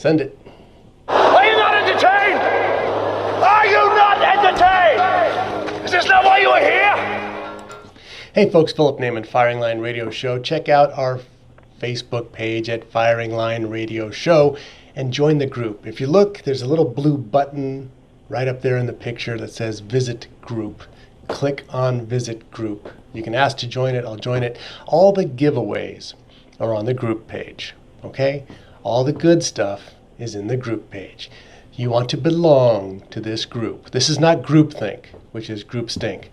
Send it. Are you not entertained? Are you not entertained? Is this not why you are here? Hey folks, Philip Naiman, Firing Line Radio Show. Check out our Facebook page at Firing Line Radio Show and join the group. If you look, there's a little blue button right up there in the picture that says Visit Group. Click on Visit Group. You can ask to join it, I'll join it. All the giveaways are on the group page, okay? All the good stuff is in the group page. You want to belong to this group. This is not groupthink, which is group stink.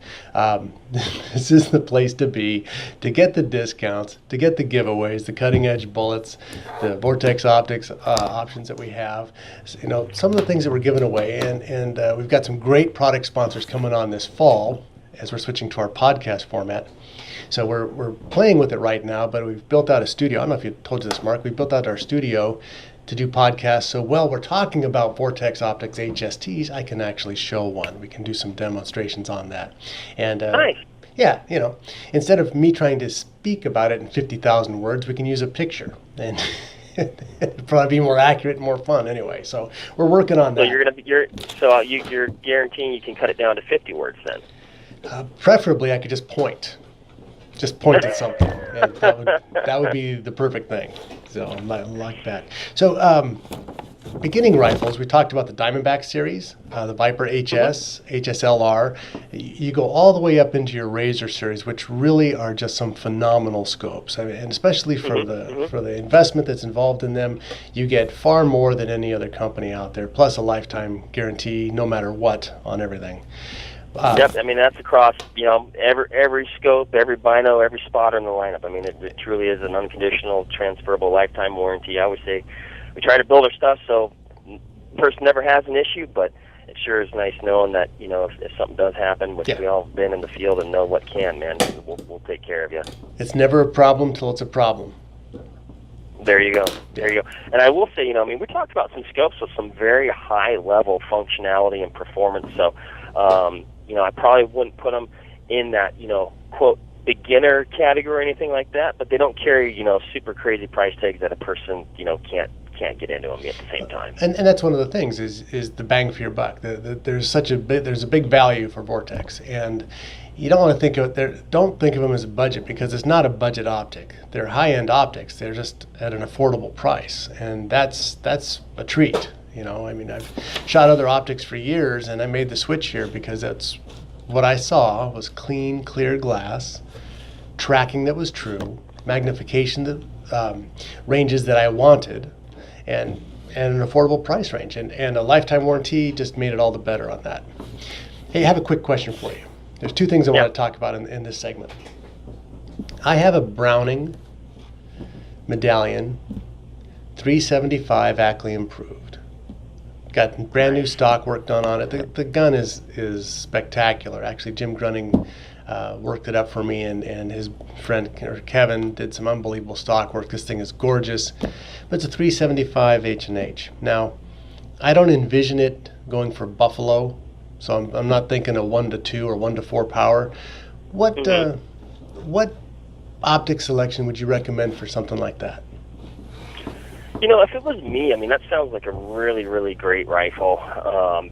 This is the place to be to get the discounts, to get the giveaways, the cutting edge bullets, the Vortex optics options that we have. You know, some of the things that we're giving away, and we've got some great product sponsors coming on this fall as we're switching to our podcast format. So we're playing with it right now, but we've built out a studio. I don't know if you told you this, Mark. We built out our studio to do podcasts. So while we're talking about Vortex Optics HSTs, I can actually show one. We can do some demonstrations on that. And nice. Yeah, you know, instead of me trying to speak about it in 50,000 words, we can use a picture. And it'd probably be more accurate and more fun anyway. So we're working on that. So you're guaranteeing you can cut it down to 50 words then? Preferably, I could just point. Just point at something. And that would be the perfect thing. So I like that. So beginning rifles, we talked about the Diamondback series, the Viper HS, HSLR. You go all the way up into your Razor series, which really are just some phenomenal scopes. I mean, and especially for the investment that's involved in them, you get far more than any other company out there, plus a lifetime guarantee, no matter what, on everything. Yep, I mean that's across every scope, every bino, every spotter in the lineup. I mean it truly is an unconditional, transferable lifetime warranty. I always say we try to build our stuff so person never has an issue, but it sure is nice knowing that if something does happen, which we all have been in the field and know what can, man, we'll take care of you. It's never a problem till it's a problem. There you go. There you go. And I will say, we talked about some scopes with some very high level functionality and performance. So. I probably wouldn't put them in that, quote, beginner category or anything like that, but they don't carry, super crazy price tags that a person, can't get into them at the same time. And that's one of the things is the bang for your buck. There's a big value for Vortex, and you don't want to don't think of them as a budget, because it's not a budget optic. They're high-end optics. They're just at an affordable price, and that's a treat. I've shot other optics for years, and I made the switch here because that's what I saw was clean, clear glass, tracking that was true, magnification that ranges that I wanted, and an affordable price range. And a lifetime warranty just made it all the better on that. Hey, I have a quick question for you. There's two things I want to talk about in this segment. I have a Browning Medallion 375 Ackley improved. Got brand new stock work done on it. The gun is spectacular. Actually, Jim Grunning worked it up for me, and his friend Kevin did some unbelievable stock work. This thing is gorgeous, but it's a 375 H&H. Now, I don't envision it going for buffalo, so I'm not thinking a 1-2 or 1-4 power. What optic selection would you recommend for something like that? If it was me, that sounds like a really, really great rifle.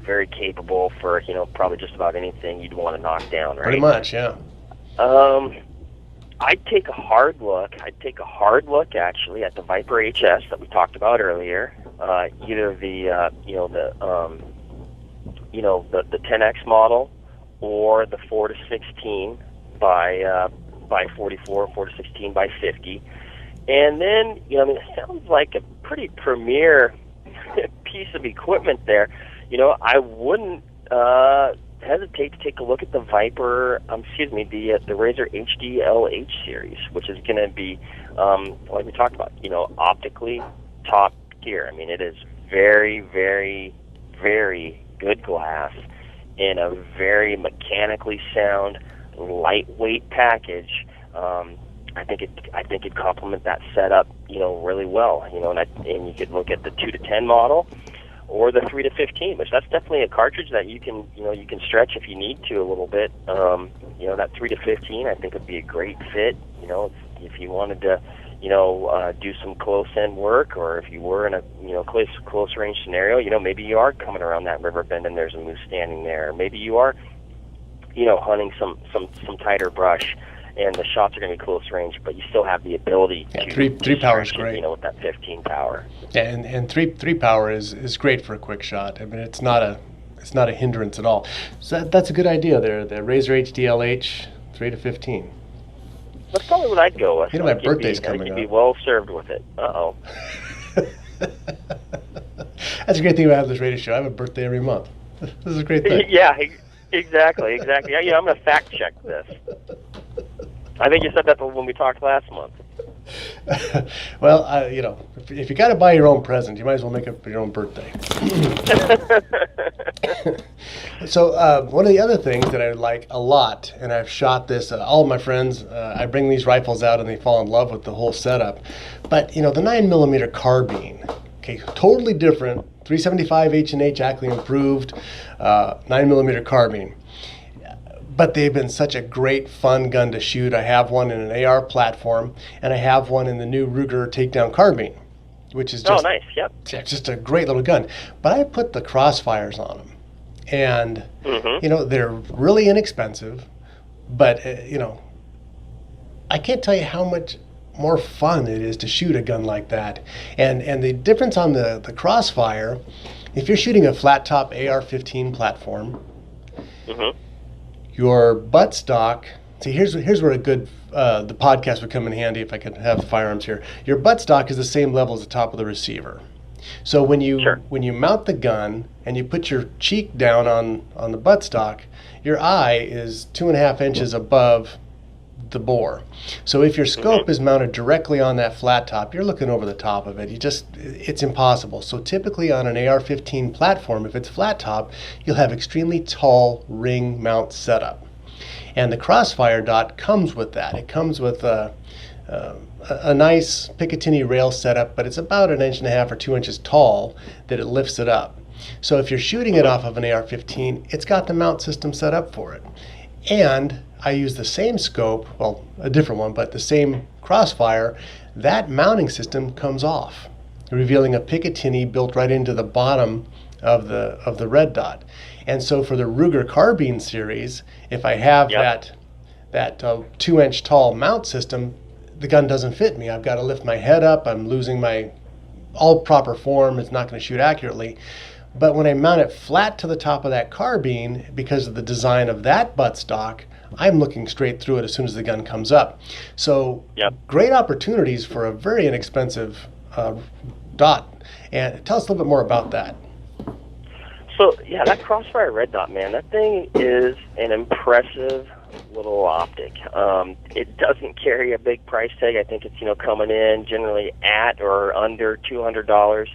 Very capable for, probably just about anything you'd want to knock down, right? Pretty much, yeah. I'd take a hard look. Actually at the Viper HS that we talked about earlier. Either the 10X model or the 4-16 by 44, 4-16 by 50. And then, it sounds like a pretty premier piece of equipment there. I wouldn't hesitate to take a look at the Viper, the Razor HD LH series, which is going to be, like we talked about, optically top gear. It is very, very, very good glass in a very mechanically sound, lightweight package. I think it'd complement that setup, really well. And you could look at the 2-10 model or the 3-15, which that's definitely a cartridge that you can stretch if you need to a little bit. That 3-15 I think would be a great fit. If you wanted to, do some close-in work, or if you were in a, close range scenario, maybe you are coming around that river bend and there's a moose standing there. Maybe you are, hunting some tighter brush, and the shots are going to be close range, but you still have the ability to three power is great. With that 15 power. Yeah, and three power is great for a quick shot. I mean, it's not a hindrance at all. So that's a good idea there. The Razor HDLH 3 to 15. That's probably what I'd go with. My birthday's coming up. You'd be well served with it. Uh-oh. That's a great thing about having this radio show. I have a birthday every month. This is a great thing. Yeah, exactly. Yeah, I'm going to fact check this. I think you said that when we talked last month. Well, if you got to buy your own present, you might as well make it for your own birthday. So one of the other things that I like a lot, and I've shot this, all of my friends, I bring these rifles out and they fall in love with the whole setup. But, the 9mm carbine, okay, totally different, 375 H&H, Ackley improved, 9mm carbine. But they've been such a great, fun gun to shoot. I have one in an AR platform, and I have one in the new Ruger takedown carbine, which is just, nice, yep. Just a great little gun. But I put the crossfires on them, and they're really inexpensive. But I can't tell you how much more fun it is to shoot a gun like that. And the difference on the crossfire, if you're shooting a flat top AR-15 platform. Your buttstock. See, here's where a good the podcast would come in handy if I could have the firearms here. Your buttstock is the same level as the top of the receiver. So when you mount the gun and you put your cheek down on the buttstock, your eye is 2.5 inches above the bore. So if your scope is mounted directly on that flat top, you're looking over the top of it. It's impossible. So typically on an AR-15 platform, if it's flat top, you'll have extremely tall ring mount setup. And the crossfire dot comes with that. It comes with a nice Picatinny rail setup, but it's about 1.5 inches or 2 inches tall that it lifts it up. So if you're shooting it off of an AR-15, it's got the mount system set up for it. And I use the same scope, well, a different one, but the same crossfire. That mounting system comes off, revealing a Picatinny built right into the bottom of the red dot. And so for the Ruger carbine series, if I have that 2-inch tall mount system, the gun doesn't fit me. I've got to lift my head up. I'm losing my all proper form. It's not going to shoot accurately. But when I mount it flat to the top of that carbine, because of the design of that buttstock, I'm looking straight through it as soon as the gun comes up. So great opportunities for a very inexpensive dot. And tell us a little bit more about that. So, that Crossfire red dot, man, that thing is an impressive little optic. It doesn't carry a big price tag. I think it's, coming in generally at or under $200.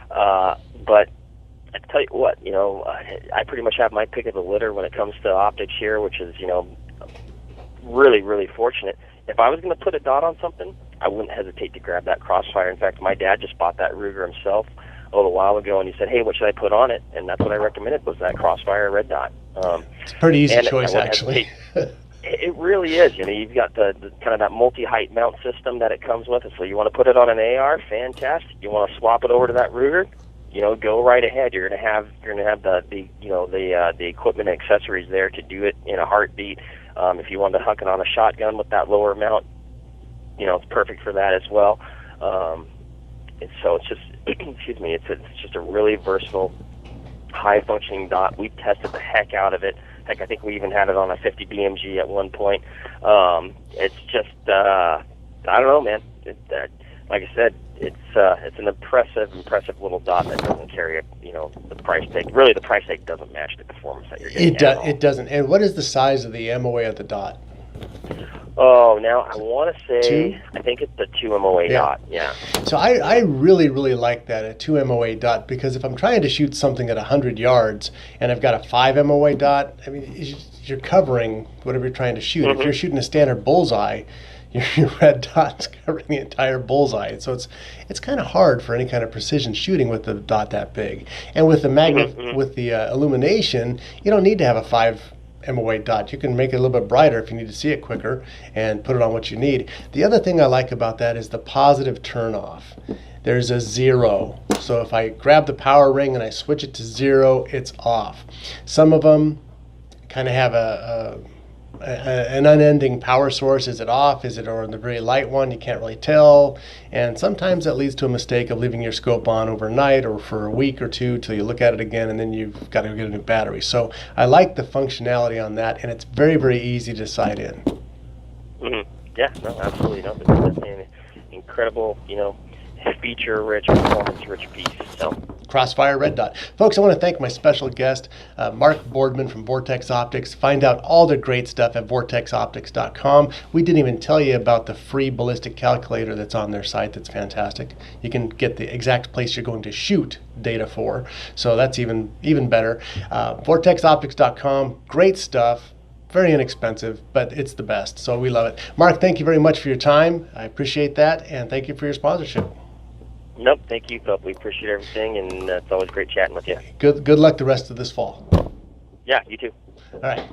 But I tell you what, I pretty much have my pick of the litter when it comes to optics here, which is, really, really fortunate. If I was going to put a dot on something, I wouldn't hesitate to grab that Crossfire. In fact, my dad just bought that Ruger himself a little while ago, and he said, hey, what should I put on it? And that's what I recommended, was that Crossfire red dot. It's a pretty easy choice, actually. It really is. You've got the kind of that multi-height mount system that it comes with. So you want to put it on an AR, fantastic. You want to swap it over to that Ruger, go right ahead. You're gonna have the equipment and accessories there to do it in a heartbeat. If you wanted to huck it on a shotgun with that lower mount, it's perfect for that as well. It's just, excuse me, it's just a really versatile, high-functioning dot. We've tested the heck out of it. Heck, I think we even had it on a 50 BMG at one point. It's just, I don't know, man. Like I said, it's an impressive little dot that doesn't carry the price tag. Really, the price tag doesn't match the performance that you're getting. It doesn't. And what is the size of the MOA of the dot? Oh, now I want to say, I think it's the 2 MOA dot. Yeah. So I really, really like that, a 2 MOA dot, because if I'm trying to shoot something at 100 yards and I've got a 5 MOA dot, I mean, you're covering whatever you're trying to shoot. If you're shooting a standard bullseye, your red dot's covering the entire bullseye. So it's kind of hard for any kind of precision shooting with the dot that big. And with the with the illumination, you don't need to have a 5 MOA dot. You can make it a little bit brighter if you need to see it quicker and put it on what you need. The other thing I like about that is the positive turn off. There's a 0. So if I grab the power ring and I switch it to 0, it's off. Some of them kind of have an unending power source. Is it off? Is it on the very light one? You can't really tell. And sometimes that leads to a mistake of leaving your scope on overnight or for a week or two till you look at it again, and then you've got to get a new battery. So I like the functionality on that, and it's very, very easy to sight in. Mm-hmm. Yeah, no, absolutely. No, it's definitely an incredible, feature-rich, performance-rich piece. So. Crossfire red dot. Folks, I want to thank my special guest, Mark Boardman from Vortex Optics. Find out all the great stuff at vortexoptics.com. We didn't even tell you about the free ballistic calculator that's on their site. That's fantastic. You can get the exact place you're going to shoot data for, so that's even better. Vortexoptics.com, great stuff. Very inexpensive, but it's the best, so we love it. Mark, thank you very much for your time. I appreciate that, and thank you for your sponsorship. Nope, thank you, Phil. We appreciate everything, and it's always great chatting with you. Good luck the rest of this fall. Yeah, you too. All right.